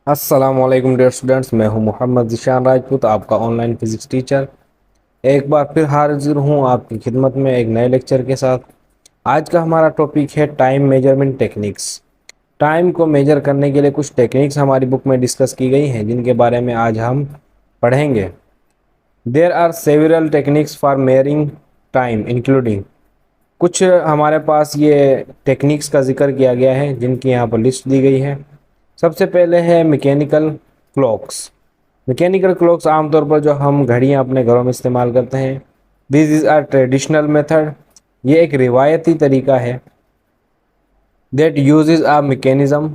अस्सलामुअलैकुम dear students, मैं हूं मोहम्मद ज़ीशान राजपूत, आपका ऑनलाइन फिजिक्स टीचर। एक बार फिर हाजिर हूं आपकी खिदमत में एक नए लेक्चर के साथ। आज का हमारा टॉपिक है टाइम मेजरमेंट टेक्निक्स। टाइम को मेजर करने के लिए कुछ टेक्निक्स हमारी बुक में डिस्कस की गई हैं, जिनके बारे में आज हम पढ़ेंगे। There are several techniques for measuring time including. कुछ हमारे पास ये टेक्निक्स का जिक्र किया गया है, जिनकी यहाँ पर लिस्ट दी गई है। सबसे पहले है मैकेनिकल क्लॉक्स। मैकेनिकल क्लॉक्स आमतौर पर जो हम घड़ियां अपने घरों में इस्तेमाल करते हैं, this is our traditional method. ये एक रिवायती तरीका है। दैट यूजेस आ मैकेनिज्म,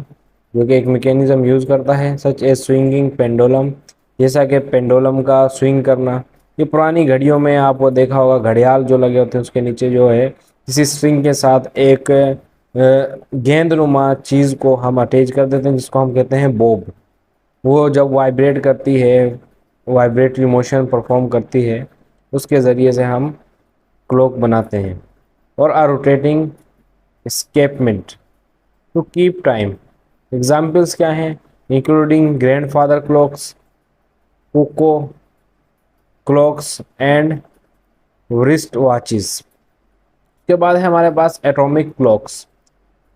जो कि एक मैकेनिज्म यूज़ करता है, सच ए स्विंगिंग पेंडुलम, जैसा कि पेंडुलम का स्विंग करना। ये पुरानी घड़ियों में आपको देखा होगा, घड़ियाल जो लगे होते हैं उसके नीचे जो है किसी स्ट्रिंग के साथ एक गेंदनुमा चीज़ को हम अटैच कर देते हैं, जिसको हम कहते हैं बॉब। वो जब वाइब्रेट करती है, वाइब्रेटरी मोशन परफॉर्म करती है, उसके ज़रिए से हम क्लॉक बनाते हैं। और a rotating escapement to keep time. Examples क्या हैं? Including grandfather clocks, cuckoo clocks and wrist watches. के बाद है हमारे पास atomic clocks.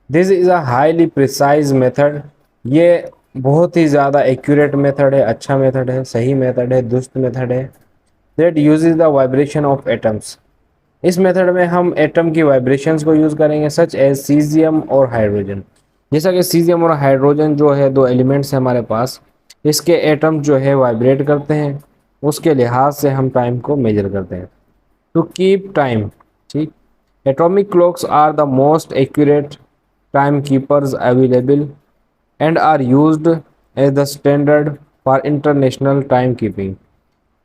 This is a highly precise method. ये बहुत ही ज़्यादा एक्यूरेट मेथड है, अच्छा मेथड है, सही मेथड है, दुरुस्त मेथड है। That uses the vibration of atoms. इस मेथड में हम एटम की वाइब्रेशंस को यूज़ करेंगे, सच एज सीजियम और हाइड्रोजन। जैसा कि सीजियम और हाइड्रोजन जो है दो एलिमेंट्स हैं हमारे पास, इसके एटम जो है वाइब्रेट करते हैं, उसके लिहाज से हम टाइम को मेजर करते हैं टू कीप टाइम। ठीक। Atomic clocks are the most accurate time keepers available and are used as the standard for international time keeping.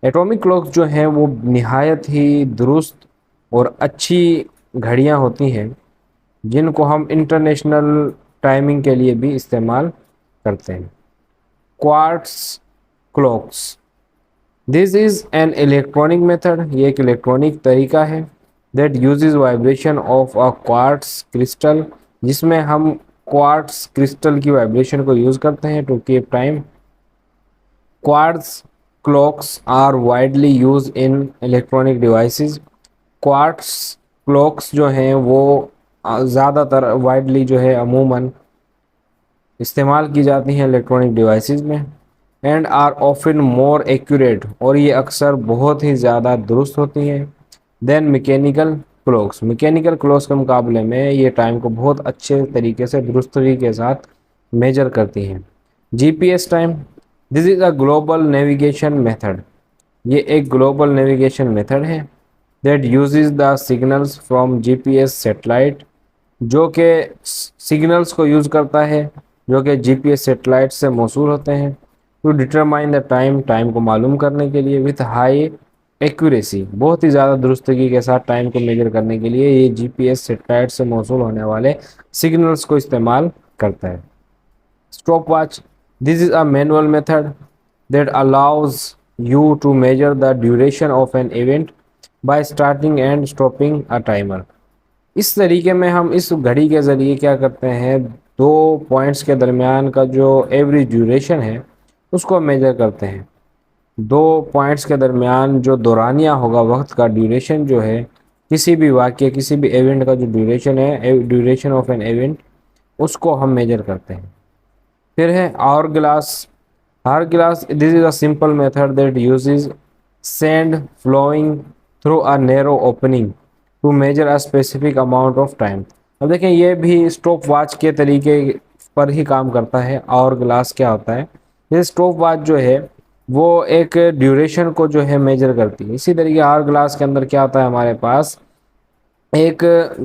Atomic clocks जो हैं वो निहायत ही दुरुस्त और अच्छी घड़ियां होती हैं, जिनको हम इंटरनेशनल टाइमिंग के लिए भी इस्तेमाल करते हैं। Quartz clocks. This is an electronic method. ये एक इलेक्ट्रॉनिक तरीका है। That uses vibration of a quartz crystal, जिसमें हम क्वार्ट्स क्रिस्टल की वाइब्रेशन को यूज़ करते हैं to keep time. Quartz clocks are widely used in electronic devices. Quartz clocks जो हैं वो ज़्यादातर वाइडली जो है अमूमन इस्तेमाल की जाती हैं इलेक्ट्रॉनिक डिवाइसेस में। And are often more accurate, और ये अक्सर बहुत ही ज़्यादा दुरुस्त होती हैं then mechanical clocks. Mechanical clocks के मुकाबले में ये टाइम को बहुत अच्छे तरीके से, दुरुस्तगी के साथ मेजर करती हैं। GPS time. This is a global navigation method. ये एक ग्लोबल नेविगेशन मेथड है that uses the signals from GPS satellite, जो कि सिग्नल्स को यूज़ करता है जो कि जीपीएस सेटेलाइट से मौसूल होते हैं, to determine the time, time को मालूम करने के लिए, विथ हाई एक्यूरेसी, बहुत ही ज़्यादा दुरुस्तगी के साथ टाइम को मेजर करने के लिए ये जीपीएस सेटेलाइट से मौसूल होने वाले सिग्नल्स को इस्तेमाल करता है। Stopwatch. This is a manual method that allows you to measure the duration of an event by starting and stopping a timer। इस तरीके में हम इस घड़ी के ज़रिए क्या करते हैं, दो पॉइंट्स के दरमियान का जो एवरेज ड्यूरेशन है उसको मेजर करते हैं। दो पॉइंट्स के दरमियान जो दौरानिया होगा, वक्त का ड्यूरेशन जो है, किसी भी वाक्य, किसी भी इवेंट का जो ड्यूरेशन है, ड्यूरेशन ऑफ एन इवेंट, उसको हम मेजर करते हैं। फिर है hourglass. Hourglass, this is a simple method that uses sand flowing through a narrow opening to measure a specific amount of time। अब देखें, ये भी स्टॉप वॉच के तरीके पर ही काम करता है। आवर ग्लास क्या होता है? ये स्टॉप वॉच जो है वो एक ड्यूरेशन को जो है मेजर करती है। इसी तरीके आवर ग्लास के अंदर क्या होता है, हमारे पास एक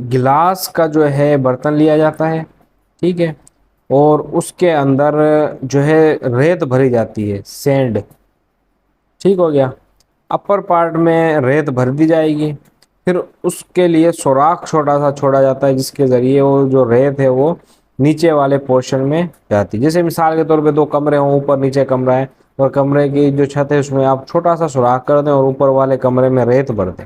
गिलास का जो है बर्तन लिया जाता है, ठीक है, और उसके अंदर जो है रेत भरी जाती है, सैंड। ठीक हो गया। अपर पार्ट में रेत भर दी जाएगी, फिर उसके लिए सुराख छोटा सा छोड़ा जाता है, जिसके ज़रिए वो जो रेत है वो नीचे वाले पोर्शन में जाती है। जैसे मिसाल के तौर पे दो कमरे हों, ऊपर नीचे कमरा है, और कमरे की जो छत है उसमें आप छोटा सा सुराख कर दें और ऊपर वाले कमरे में रेत भर दें,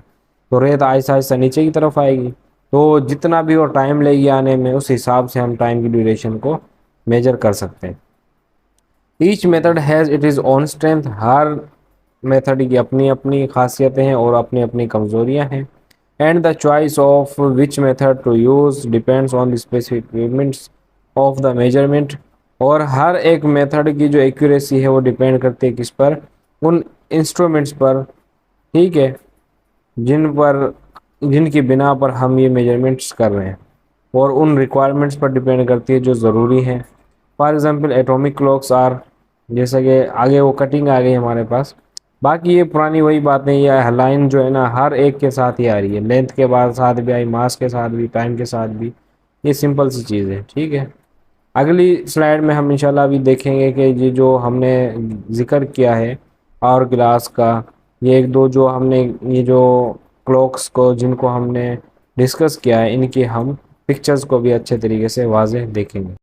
तो रेत आहिस्ता आहिस्ता नीचे की तरफ आएगी। तो जितना भी वो टाइम लेगी आने में, उस हिसाब से हम टाइम की ड्यूरेशन को मेजर कर सकते हैं। Each method has it is own strength, her method की अपनी अपनी खासियतें हैं और अपनी अपनी कमज़ोरियाँ हैं। And the choice of which method to use depends on the specific equipments of the measurement, और हर एक मेथड की जो एक्यूरेसी है वो डिपेंड करती है किस पर, उन इंस्ट्रूमेंट्स पर, ठीक है, जिन पर जिनकी बिना पर हम ये मेजरमेंट्स कर रहे हैं, और उन रिक्वायरमेंट्स पर डिपेंड करती है जो ज़रूरी है। For example atomic clocks are, जैसे कि आगे वो कटिंग आ गई हमारे पास। बाकी ये पुरानी वही बातें, ये लाइन जो है ना हर एक के साथ ही आ रही है, लेंथ के बाद साथ भी आई, मास के साथ भी, टाइम के साथ भी। ये सिंपल सी चीज़ है, ठीक है। अगली स्लाइड में हम इंशाल्लाह भी देखेंगे कि ये जो हमने जिक्र किया है और ग्लास का, ये एक दो जो हमने ये जो क्लॉक्स को जिनको हमने डिस्कस किया है, इनकी हम पिक्चर्स को भी अच्छे तरीके से वाज़ेह देखेंगे।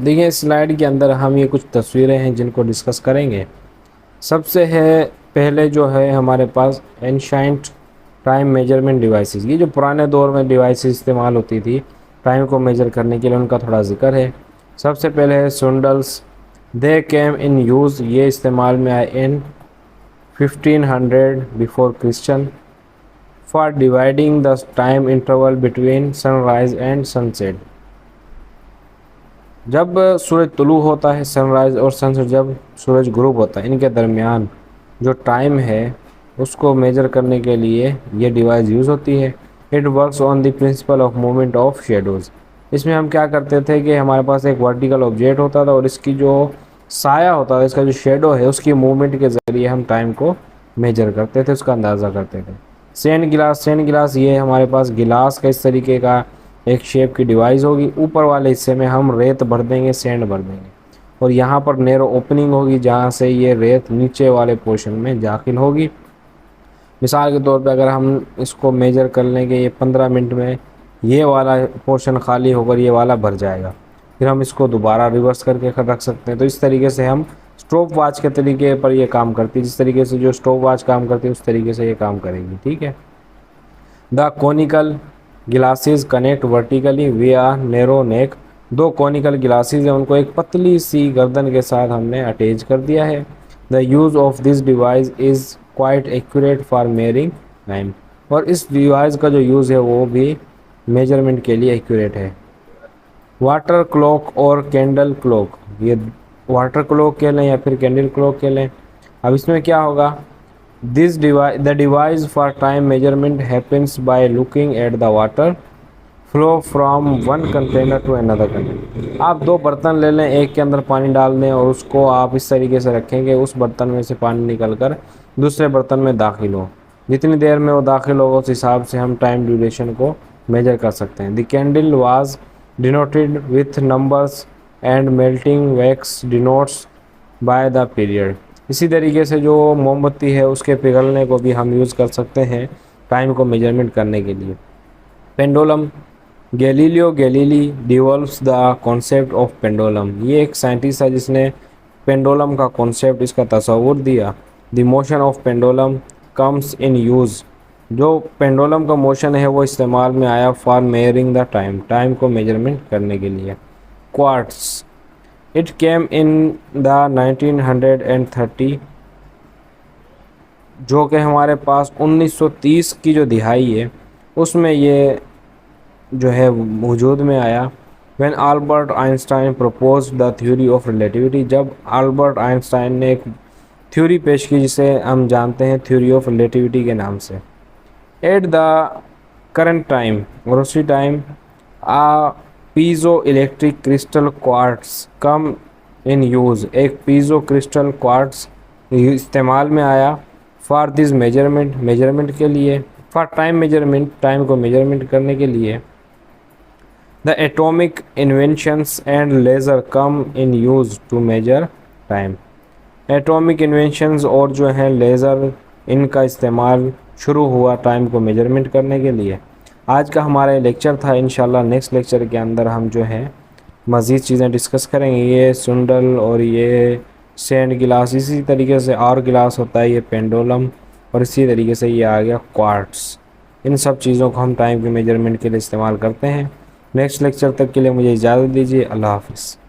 देखिए स्लाइड के अंदर हम ये कुछ तस्वीरें हैं जिनको डिस्कस करेंगे। सबसे है पहले जो है हमारे पास एंशाइंट टाइम मेजरमेंट डिवाइसेस, ये जो पुराने दौर में डिवाइसेस इस्तेमाल होती थी टाइम को मेजर करने के लिए, उनका थोड़ा जिक्र है। सबसे पहले है सुंडल्स, दे केम इन यूज़, ये इस्तेमाल में आए इन 1500 before Christian for dividing the time interval between sunrise and sunset. जब सूरज तुलू होता है, सनराइज़ और सनसेट जब सूरज गुरूब होता है, इनके दरमियान जो टाइम है उसको मेजर करने के लिए ये डिवाइस यूज़ होती है। It works on the principle of movement of shadows. इसमें हम क्या करते थे कि हमारे पास एक वर्टिकल ऑब्जेक्ट होता था और इसकी जो साया होता था, इसका जो शेडो है, उसकी मूवमेंट के ज़रिए हम टाइम को मेजर करते थे, उसका अंदाज़ा करते थे। सेंड गिलास, ये हमारे पास गिलास का इस तरीके का एक शेप की डिवाइस होगी। ऊपर वाले हिस्से में हम रेत भर देंगे, सैंड भर देंगे, और यहाँ पर नैरो ओपनिंग होगी जहाँ से ये रेत नीचे वाले पोर्शन में दाखिल होगी। मिसाल के तौर पे अगर हम इसको मेजर कर लें कि ये 15 मिनट में ये वाला पोर्शन खाली होकर ये वाला भर जाएगा, फिर हम इसको दोबारा रिवर्स करके रख सकते हैं। तो इस तरीके से हम स्टॉप वॉच के तरीके पर ये काम करती है, जिस तरीके से जो स्टॉप वॉच काम करती है उस तरीके से ये काम करेगी, ठीक है। The conical glasses connect vertically विया नैरो नेक, दो कॉनिकल ग्लासेस हैं, उनको एक पतली सी गर्दन के साथ हमने अटैच कर दिया है। The use of this device is quite accurate for measuring time, और इस डिवाइस का जो यूज़ है वो भी मेजरमेंट के लिए एक्यूरेट है। वाटर क्लॉक और कैंडल क्लॉक, ये वाटर क्लॉक कह लें या फिर कैंडल क्लॉक कह लें। अब इसमें क्या होगा, the device for time measurement happens by looking at the water flow from one container to another container. आप दो बर्तन ले लें, एक के अंदर पानी डाल दें और उसको आप इस तरीके से रखेंगे उस बर्तन में से पानी निकल कर दूसरे बर्तन में दाखिल हो। जितनी देर में वो दाखिल होगा उस हिसाब से हम टाइम ड्यूरेशन को मेजर कर सकते हैं। The candle was denoted with numbers and melting wax denotes by the period. इसी तरीके से जो मोमबत्ती है उसके पिघलने को भी हम यूज़ कर सकते हैं टाइम को मेजरमेंट करने के लिए। Pendulum, Galileo Galilei devolves the concept of pendulum, ये एक साइंटिस्ट है जिसने पेंडुलम का कॉन्सेप्ट, इसका तस्वुर दिया। The motion of pendulum comes in use, जो पेंडुलम का मोशन है वो इस्तेमाल में आया फॉर मेयरिंग द टाइम, टाइम को मेजरमेंट करने के लिए। Quartz, it came in the 1930, जो कि हमारे पास 1930 की जो दिहाई है उसमें ये जो है वजूद में आया। When Albert Einstein propose the theory of relativity, जब अल्बर्ट आइंस्टाइन ने एक थ्योरी पेश की जिसे हम जानते हैं थ्योरी ऑफ रिलेटिविटी के नाम से। एट द करंट टाइम, और उसी time a piezoelectric crystal quartz come in use, एक पीजो क्रिस्टल क्वार्ट्स इस्तेमाल में आया फॉर दिस मेजरमेंट, मेजरमेंट के लिए, फॉर टाइम मेजरमेंट, टाइम को मेजरमेंट करने के लिए। The atomic inventions and laser come in use to measure time, atomic inventions और जो है लेज़र, इनका इस्तेमाल शुरू हुआ टाइम को मेजरमेंट करने के लिए। आज का हमारा लेक्चर था, इंशाल्लाह नेक्स्ट लेक्चर के अंदर हम जो है मज़ीद चीज़ें डिस्कस करेंगे। ये सुंडल और ये सैंड गिलास, इसी तरीके से और गिलास होता है, ये पेंडुलम, और इसी तरीके से ये आ गया क्वार्ट्स। इन सब चीज़ों को हम टाइम के मेजरमेंट के लिए इस्तेमाल करते हैं। नेक्स्ट लेक्चर तक के लिए मुझे इजाज़त दीजिए। अल्लाह हाफिज़।